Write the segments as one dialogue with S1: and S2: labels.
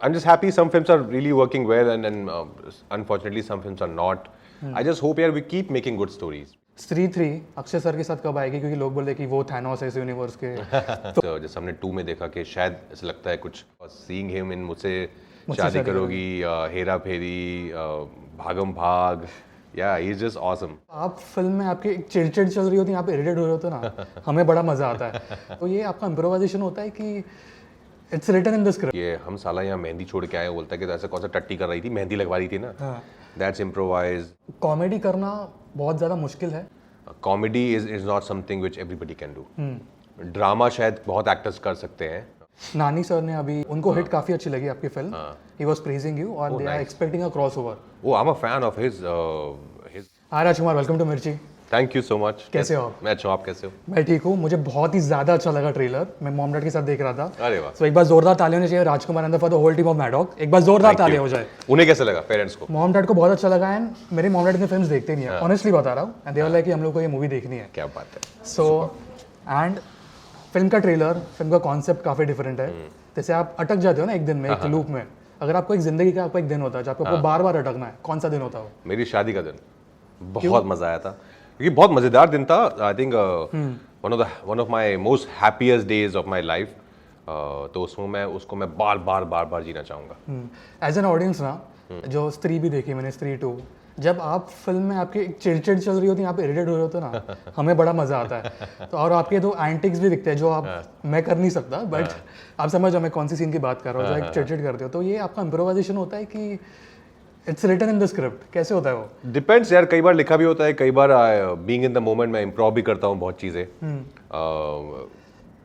S1: I'm just happy some films are really working well, and then unfortunately some films are not. I just hope यार we keep making good stories.
S2: स्त्री 3 Akshay sir के साथ कब आएगी, क्योंकि लोग बोलते हैं कि वो थैनोस है इस यूनिवर्स के।
S1: तो जैसे हमने 2 में देखा कि शायद ऐसा लगता है कुछ सीइंग हिम इन मुझसे शादी करोगी, हेरा फेरी, भागम भाग, या ही इज जस्ट ऑसम।
S2: आप फिल्म में आपकी एक चिड़चिड़ चल रही होती है, आप इरिटेट हो रहे होते हो ना, हमें बड़ा मजा आता है। तो ये आपका इम्प्रोवाइजेशन होता है कि it's written in the script?
S1: ये हम साला यहाँ मेहंदी छोड़ के आए, बोलता है कि तो ऐसे कौन सा टट्टी कर रही थी, मेहंदी लगवा रही थी ना, दैट्स इम्प्रोवाइज।
S2: कॉमेडी करना बहुत ज़्यादा मुश्किल है।
S1: Comedy is not something which everybody can do. Drama शायद बहुत एक्टर्स कर सकते हैं।
S2: नानी सर ने अभी, उनको हिट काफ़ी अच्छी लगी आपकी film, he was praising you और they are expecting a crossover.
S1: Oh, I am a fan of his.
S2: Hi Rajkumar, welcome to Mirchi.
S1: Thank you so much.
S2: कैसे हो आप?
S1: मैं अच्छा हूँ, आप कैसे हो?
S2: मैं ठीक हूँ। मुझे बहुत ही ज़्यादा अच्छा लगा ट्रेलर, मैं मॉम डैड के साथ देख रहा था।
S1: अरे वाह।
S2: तो एक बार जोरदार ताली होनी चाहिए राजकुमार अंदर for the whole team of Maddock. एक बार जोरदार ताली हो जाए।
S1: उन्हें कैसे लगा, पेरेंट्स को?
S2: मॉम डैड को बहुत अच्छा लगा, एंड मेरे मॉम डैड इतने फिल्म्स देखते नहीं है, ऑनेस्टली बता रहा हूँ, एंड दे वर लाइक कि हम लोग को ये मूवी देखनी है।
S1: क्या बात है।
S2: सो एंड फिल्म का ट्रेलर, फिल्म का कॉन्सेप्ट काफ़ी डिफरेंट है। जैसे आप अटक जाते हो ना एक दिन में, एक लूप में, अगर आपको एक जिंदगी का आपको एक दिन होता है जो आपको बार बार अटकना है, कौन सा दिन होता है वो?
S1: मेरी शादी का दिन। बहुत मजा आया था, क्योंकि बहुत मजेदार दिन था। I think one of my most happiest days of my life. तो उसको मैं बार बार जीना चाहूँगा।
S2: एज एन ऑडियंस ना, जो स्त्री भी देखी मैंने, स्त्री 2, जब आप फिल्म में आपकी एक चिड़चिड़ चल रही होती है, आप इरिटेट हो रहे होते हो ना, हमें बड़ा मजा आता है। तो और आपके दो एंटिक्स भी दिखते हैं जो आप मैं कर नहीं सकता, बट आप समझ जाओ मैं कौन सी सीन की बात कर रहा हूँ, जो एक चिड़चिड़ करते हो। तो ये आपका इम्प्रोवाइजेशन होता है कि it's written in the script? कैसे होता है वो?
S1: डिपेंड्स यार, कई बार लिखा भी होता है, कई बार बीइंग इन द मोमेंट मैं इम्प्रोव भी करता हूँ बहुत चीज़ें।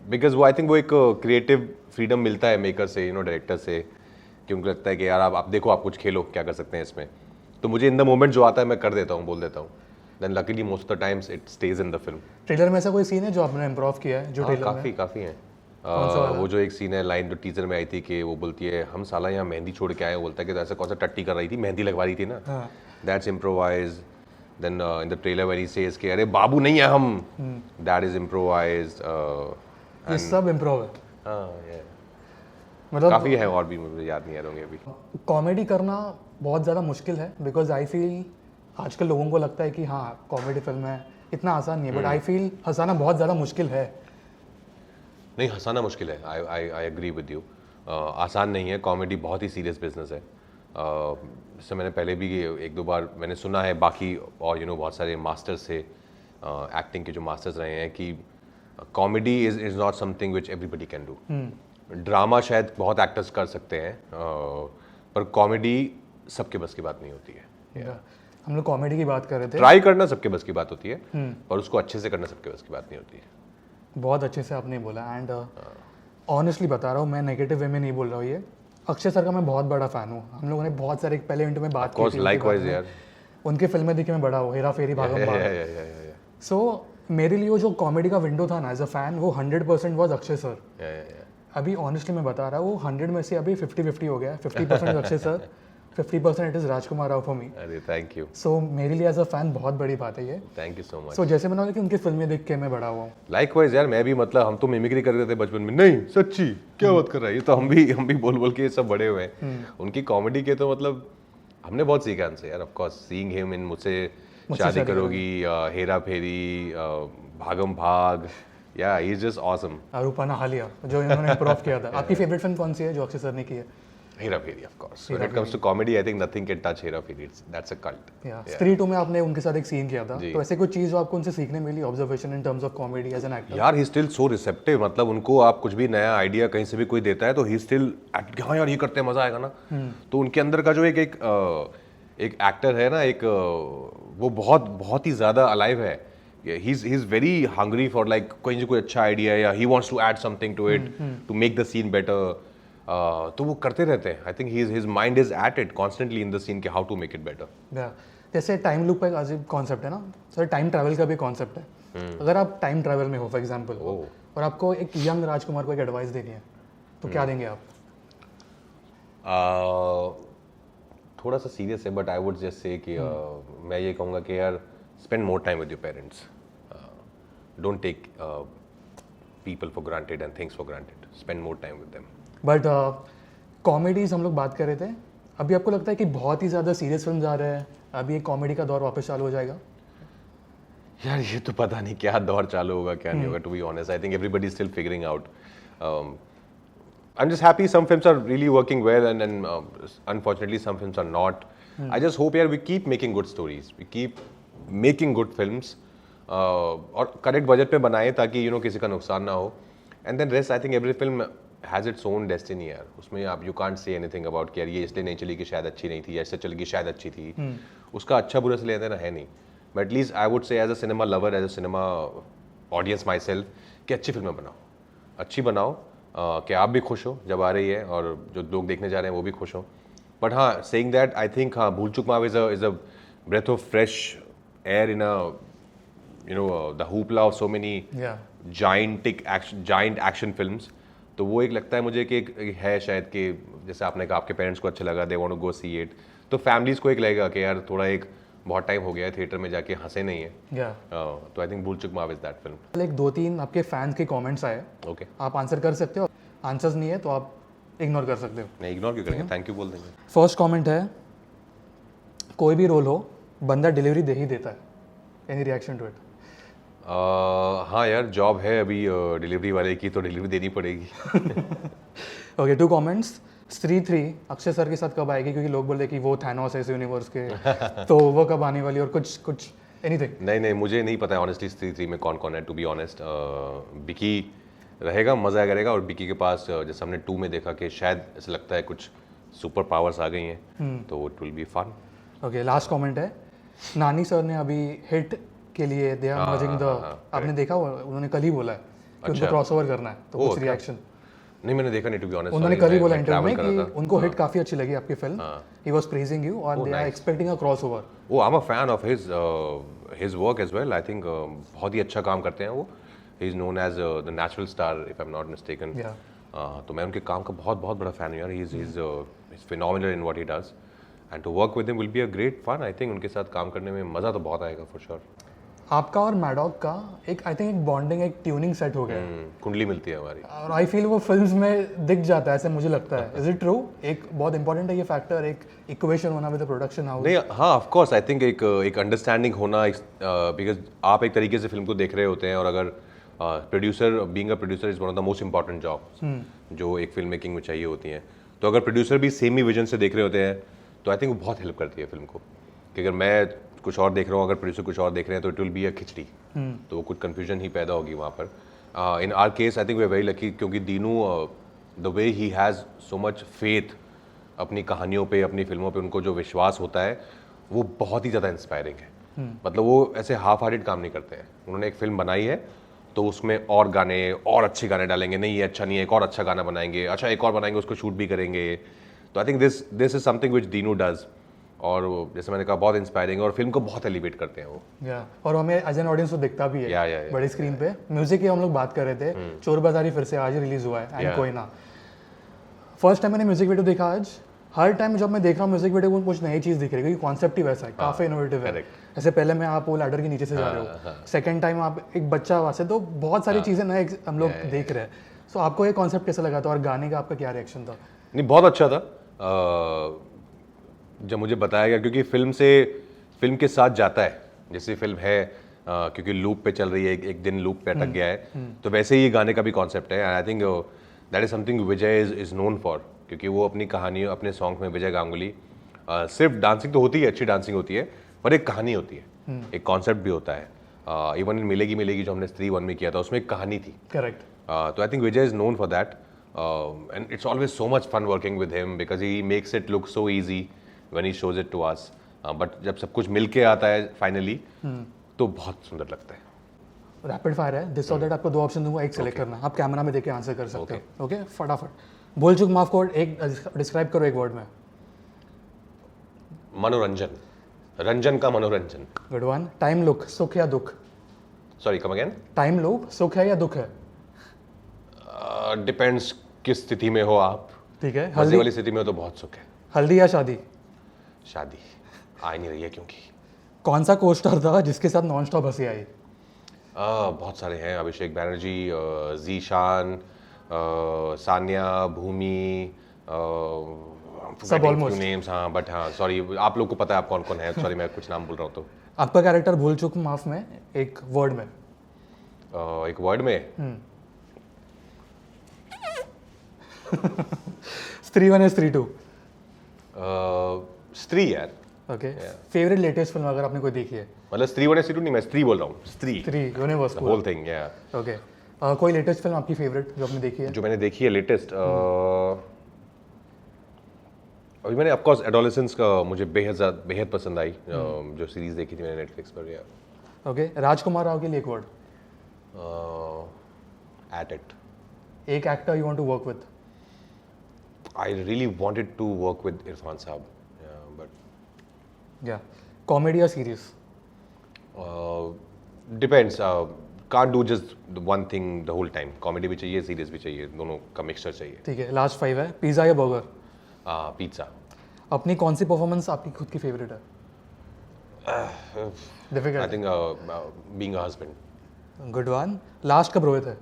S1: बिकॉज वो आई थिंक वो एक क्रिएटिव फ्रीडम मिलता है मेकर से, डायरेक्टर से, कि उनको लगता है कि यार आप देखो, आप कुछ खेलो, क्या कर सकते हैं इसमें। तो मुझे इन द मोमेंट जो आता है मैं कर देता हूँ, बोल देता हूँ। Then luckily most of the times it stays in the film.
S2: Trailer में ऐसा कोई सीन है जो आपने इम्प्रोव किया है जो ट्रेलर में?
S1: काफ़ी हैं। वो जो एक सीन है, लाइन जो टीजर में आई थी कि वो बोलती है हम साला यहाँ मेहंदी छोड़ के आए, बोलता है कि तो ऐसे कौन सा टट्टी कर रही थी, मेहंदी लगवा रही थी ना, that's improvise. Then in the trailer very says कि अरे बाबू नहीं है हम, दैट इज इम्प्रोवाइज।
S2: ये सब इम्प्रोव है?
S1: मतलब काफ़ी है, और भी मुझे याद नहीं आ रहे अभी।
S2: कॉमेडी करना बहुत ज़्यादा मुश्किल है, बिकॉज आई फील आजकल लोगों को लगता है कि हाँ कॉमेडी फिल्म है, इतना आसान नहीं है, बट आई फील हंसाना बहुत ज़्यादा मुश्किल है।
S1: नहीं, हंसाना मुश्किल है, आई एग्री विद यू। आसान नहीं है, कॉमेडी बहुत ही सीरियस बिजनेस है। जैसे मैंने पहले भी एक दो बार मैंने सुना है, बाकी और बहुत सारे मास्टर्स से, एक्टिंग के जो मास्टर्स रहे हैं, कि comedy is not something which everybody can do. Drama शायद बहुत एक्टर्स कर सकते हैं, पर कॉमेडी सबके बस की बात नहीं होती है।
S2: हम लोग कॉमेडी की बात कर रहे थे।
S1: ट्राई करना सबके बस की बात होती है, पर उसको अच्छे से करना सबके बस की बात नहीं होती है।
S2: बहुत अच्छे से आपने बोला, एंड ऑनेस्टली बता रहा हूँ, मैं नेगेटिव वे में नहीं बोल रहा हूँ। ये अक्षय सर का मैं बहुत बड़ा फ़ैन हूँ। हम लोगों ने बहुत सारे पहले इंटरव्यू में बात की थी,
S1: लाइकवाइज यार,
S2: उनकी फिल्में देखी मैं बड़ा हूँ, हेरा फेरी, भागम भाग। सो मेरे लिए वो जो कॉमेडी का विंडो था ना एज अ फैन, वो 100% वॉज अक्षय सर। अभी ऑनेस्टली मैं बता रहा हूँ, 100 में से अभी 50-50 हो गया। 50% Akshay sir, 50% it is Rajkumar Rao for me.
S1: अरे थैंक यू।
S2: सो मेरे लिए एज अ फैन बहुत बड़ी बात है ये।
S1: Thank you so much.
S2: So जैसे मैंने बोला कि उनकी फिल्में देख के मैं बड़ा हुआ हूँ।
S1: लाइकवाइज यार, मैं भी, मतलब हम तो मिमिक्री कर रहे थे बचपन में। नहीं सच्ची क्या बात कर रहा है, ये तो हम भी बोल के सब बड़े हुए हैं। उनकी कॉमेडी के तो मतलब हमने बहुत सीखा उनसे यार। Of course seeing him in मुझसे शादी करोगी, हेरा फेरी, भागम भाग, या he is just awesome.
S2: Rupana हालिया जो इन्होंने इम्प्रूव किया था। आपकी फेवरेट फिल्म कौन सी है जो अक्षय सर ने की है?
S1: Hera Pheri, of course. When it comes to comedy, I think nothing can touch Hera Pheri, that's a cult.
S2: Stree 2 में आपने उनके साथ एक सीन किया था, तो ऐसे कोई चीज जो आपको उनसे सीखने मिली, observation in terms of comedy as an actor?
S1: यार ही स्टिल सो रिसेप्टिव, मतलब उनको आप कुछ भी नया आइडिया कहीं से भी कोई देता है तो ही स्टिल, हाँ यार ये करते हैं, मजा आएगा ना। तो उनके अंदर का जो एक एक्टर है ना, वो बहुत ही ज्यादा अलाइव है। He's very hungry for like कोई अच्छा आइडिया, या he wants to add something to it to make the scene better. तो वो करते रहते हैं। I think his mind is at it constantly in the scene कि how to make it better.
S2: जैसे टाइम लूप का एक अजीब कॉन्सेप्ट है ना सर, टाइम ट्रैवल का भी कॉन्सेप्ट है। अगर आप टाइम ट्रैवल में हो फॉर एग्जांपल, और आपको एक यंग राजकुमार को एक एडवाइस देनी है, तो क्या देंगे आप?
S1: थोड़ा सा सीरियस है, but I would just say कि मैं ये कहूँगा कि यार spend more time with your parents. Don't take people for granted and things for granted. Spend more time with them.
S2: But comedies हम लोग बात कर रहे थे, अभी आपको लगता है कि बहुत ही ज़्यादा सीरियस फिल्म आ रहे हैं, अभी एक कॉमेडी का दौर वापस चालू हो जाएगा?
S1: यार ये तो पता नहीं क्या दौर चालू होगा क्या नहीं होगा, to be honest I think everybody still figuring out. I'm just happy some films are really working well and unfortunately some films are not. I just hope we keep making good stories, we keep making good films और correct budget पे बनाए ताकि किसी का नुकसान ना हो. And then rest I think every film has its own destiny यार. उसमें आप you can't say anything about कि यार ये इसलिए नहीं चली कि शायद अच्छी नहीं थी, ऐसे चल गई शायद अच्छी थी. उसका अच्छा बुरा से लेना देना है नहीं. But at least I would say as a cinema lover, as a cinema audience myself, कि अच्छी फिल्में बनाओ, अच्छी बनाओ, कि आप भी खुश हो जब आ रही है और जो लोग देखने जा रहे हैं वो भी खुश हो. बट हाँ, सेइंग दैट आई थिंक हाँ, Bhool Chuk Maaf is a breath of fresh air in a the hoopla of so many giant action films. तो वो एक लगता है मुझे कि एक है शायद कि जैसे आपने कहा आपके पेरेंट्स को अच्छा लगा, they want to go see it, तो फैमिलीज को एक लगेगा कि यार थोड़ा एक बहुत टाइम हो गया है थिएटर में जाके हंसे नहीं है. तो आई थिंक भूल Chuk Maaf is that film.
S2: एक 2-3 आपके फैंस के कमेंट्स आए,
S1: ओके,
S2: आप आंसर कर सकते हो, आंसर्स नहीं है तो आप इग्नोर कर सकते हो.
S1: नहीं इग्नोर क्यों करेंगे, थैंक यू बोल देंगे.
S2: फर्स्ट कमेंट है, कोई भी रोल हो बंदा डिलीवरी दे ही देता है, एनी रिएक्शन टू इट?
S1: हाँ यार, जॉब है अभी डिलीवरी वाले की, तो डिलीवरी देनी पड़ेगी.
S2: Okay, 2 comments. स्त्री 3 अक्षय सर के साथ कब आएगी, क्योंकि लोग बोले कि वो थैनोस है इस यूनिवर्स के, तो वो कब आने वाली, और कुछ एनीथिंग?
S1: नहीं मुझे नहीं पता है ऑनेस्टली स्त्री 3 में कौन कौन है, टू बी ऑनेस्ट. बिकी रहेगा, मज़ा करेगा, और बिकी के पास जैसे हमने 2 में देखा कि शायद ऐसा लगता है कुछ सुपर पावर्स आ गई हैं, तो it will be fun.
S2: Okay, last comment है, नानी सर ने अभी हिट के लिए दे आर मर्जिंग द, आपने देखा उन्होंने कल ही बोला है कि उनको क्रॉसओवर करना है, तो कुछ रिएक्शन?
S1: नहीं मैंने देखा नहीं, टू बी ऑनेस्ट.
S2: उन्होंने कल ही बोला इंटरव्यू में कि उनको हिट काफी अच्छी लगी आपकी film, he was praising you और they are expecting a crossover.
S1: Oh, I am a fan of his work as well. I think बहुत ही अच्छा काम करते हैं वो. He is known as the natural star if I am not mistaken. तो मैं उनके काम का बहुत बड़ा फैन हूँ यार. He is phenomenal in what he does, and to work with him will be a great fun. I think उनके साथ काम करने में मज़ा तो बहुत आएगा फॉर श्योर.
S2: आपका और मैडॉक का एक आई थिंक एक बॉन्डिंग, एक ट्यूनिंग सेट हो गया,
S1: कुंडली मिलती है हमारी,
S2: और आई फील वो फिल्म्स में दिख जाता है, ऐसे मुझे लगता है. Is it true? एक बहुत इंपॉर्टेंट है ये फैक्टर, एक इक्वेशन होना विद द प्रोडक्शन हाउस.
S1: नहीं हाँ ऑफ कोर्स, आई थिंक एक अंडरस्टैंडिंग होना, बिकॉज आप एक तरीके से फिल्म को देख रहे होते हैं, और अगर producer, being a producer is one of the most important job जो एक फिल्म मेकिंग में चाहिए होती हैं. तो अगर प्रोड्यूसर भी सेम ही विजन से देख रहे होते हैं, तो आई थिंक वो बहुत हेल्प करती है फिल्म को. कि अगर मैं कुछ और देख रहा हूँ, अगर प्रोड्यूसर कुछ और देख रहे हैं, तो it will be a khichdi, तो कुछ कन्फ्यूजन ही पैदा होगी वहाँ पर. In our case I think we are very lucky, क्योंकि Dinu the way he has so much faith अपनी कहानियों पे, अपनी फिल्मों पे उनको जो विश्वास होता है वो बहुत ही ज़्यादा इंस्पायरिंग है. मतलब वो ऐसे हाफ हार्टेड काम नहीं करते हैं. उन्होंने एक फिल्म बनाई है तो उसमें और गाने, और अच्छे गाने डालेंगे, नहीं ये अच्छा नहीं है, एक और अच्छा गाना बनाएंगे, अच्छा एक और बनाएंगे, उसको शूट भी करेंगे. तो I think this is something which Dinu does, और जैसे मैंने कहा बहुत इंस्पायरिंग है, और फिल्म को बहुत एलिवेट करते हैं वो.
S2: और हमें एज एन ऑडियंस तो दिखता भी है बड़ी स्क्रीन पे. म्यूजिक की हम लोग बात कर रहे थे, चोर बाजारी फिर से आज रिलीज हुआ है, एंड कोई ना. फर्स्ट टाइम मैंने म्यूजिक वीडियो देखा आज. हर टाइम जब मैं देख रहा हूँ म्यूजिक वीडियो को कुछ नई चीज़ दिख रही है, क्योंकि कॉन्सेप्ट ही वैसा है, काफ़ी इनोवेटिव है. जैसे पहले में आप वो लैडर के नीचे से जा रहे हो, सेकंड टाइम आप एक बच्चा वहाँ से, तो बहुत सारी चीज़ें नए हम लोग देख रहे हैं. सो आपको ये कॉन्सेप्ट कैसा लगा था, और गाने का आपका क्या रिएक्शन था?
S1: नहीं बहुत अच्छा था जब मुझे बताया गया, क्योंकि फिल्म के साथ जाता है. जैसे फिल्म है क्योंकि लूप पे चल रही है, एक दिन लूप पे अटक गया है, तो वैसे ही गाने का भी कॉन्सेप्ट है. I think that is something Vijay is known for, क्योंकि वो अपनी कहानी, अपने सॉन्ग में विजय गांगुली सिर्फ डांसिंग तो होती है, अच्छी डांसिंग होती है, पर एक कहानी होती है, एक कॉन्सेप्ट भी होता है. इवन इन मिलेगी जो हमने स्त्री 1 में किया था, उसमें एक कहानी थी.
S2: करेक्ट.
S1: तो I think Vijay is known for that, and it's always so much fun working with him, because he makes it look so easy when he shows it to us. But जब सब कुछ मिल के आता है फाइनली, तो बहुत सुंदर लगता है.
S2: रैपिड फायर है, दिस और दैट. आपको 2 ऑप्शन दूंगा, एक सेलेक्ट करना, आप कैमरा में देख के आंसर कर सकते हो. ओके, फटाफट. बोल चुक माफ को एक डिस्क्राइब करो एक वर्ड में.
S1: मनोरंजन, रंजन का मनोरंजन.
S2: Good one. टाइम लुक, सुख या दुख?
S1: Sorry come again.
S2: Time loop सुख है या दुख है?
S1: डिपेंड्स किस स्थिति में हो आप.
S2: ठीक है.
S1: हल्दी वाली स्थिति में हो तो बहुत सुख है.
S2: हल्दी या शादी?
S1: शादी आ नहीं रही है क्योंकि.
S2: कौन सा कोस्टर था जिसके साथ नॉन स्टॉप हंसी आई?
S1: बहुत सारे हैं. अभिषेक बैनर्जी, जीशान, सान्या, भूमि,
S2: सब almost.
S1: नेम्स, हाँ, बट हाँ सॉरी, आप लोग को पता है आप कौन कौन है, सॉरी मैं कुछ नाम बोल रहा हूँ तो।
S2: आपका कैरेक्टर भूल चूक माफ में एक वर्ड में।
S1: एक वर्ड में
S2: स्त्री 1 या स्त्री 2?
S1: स्त्री यार,
S2: ओके। फेवरेट लेटेस्ट फिल्म अगर आपने कोई देखी है?
S1: मतलब स्त्री 1 या स्त्री 2 नहीं, मैं स्त्री बोल रहा हूँ, स्त्री,
S2: स्त्री यूनिवर्स
S1: होल थिंग, या।
S2: ओके। कोई लेटेस्ट फिल्म आपकी फेवरेट जो आपने देखी है?
S1: जो मैंने देखी है लेटेस्ट, अभी मैंने ऑफ कोर्स एडोलेसेंस का मुझे बेहद पसंद आई, जो सीरीज देखी थी मैंने नेटफ्लिक्स पर, या।
S2: ओके। राजकुमार राव के लिए एक वर्ड।
S1: At it.
S2: एक actor you want to work with?
S1: I really wanted to work with Irrfan sahab, but
S2: या कॉमेडी या series?
S1: Depends, can't do just one thing the whole time, comedy भी चाहिए, सीरीज भी चाहिए, दोनों का मिक्सचर चाहिए।
S2: ठीक है, लास्ट 5 है, पिज़्ज़ा या बर्गर?
S1: पिज्ज़ा।
S2: अपनी कौन सी परफॉर्मेंस आपकी खुद की फेवरेट है?
S1: I
S2: difficult.
S1: Think being a husband.
S2: Good one. Last कब रोए थे?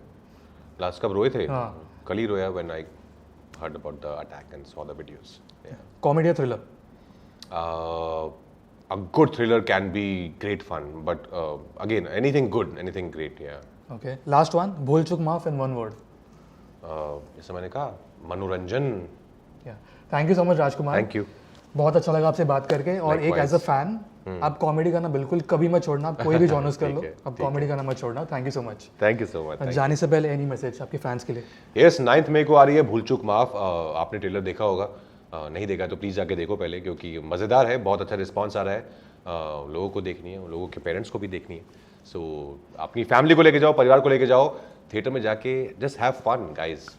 S1: लास्ट कब रोए थे?
S2: हाँ।
S1: कल ही रोया when I heard about the attack and saw the videos. Yeah.
S2: Comedy या thriller?
S1: A good thriller can be great fun, but again, anything good, anything great, yeah.
S2: Okay. Last one, भूल चूक माफ in one word?
S1: जैसे मैंने कहा, मनोरंजन।
S2: या thank you so much Rajkumar.
S1: Thank you.
S2: बहुत अच्छा लगा आपसे बात करके। और एक
S1: Likewise.
S2: एज अ फैन आप कॉमेडी करना बिल्कुल कभी मत छोड़ना, आप कोई भी जॉनर्स कर लो,
S1: ठीक है,
S2: आप कॉमेडी करना मत छोड़ना। Thank you so much.
S1: Thank you so much.
S2: जाने से पहले एनी मैसेज आपके फैंस के लिए?
S1: यस, 9 मई को आ रही है भूल चूक माफ। आपने ट्रेलर देखा होगा, नहीं देखा तो प्लीज़ जाके देखो पहले, क्योंकि मज़ेदार है, बहुत अच्छा रिस्पॉन्स आ रहा है, लोगों को देखनी है, लोगों के पेरेंट्स को भी देखनी है। सो अपनी फैमिली को लेके जाओ, परिवार को लेके जाओ, थिएटर में जाके जस्ट हैव फन गाइज।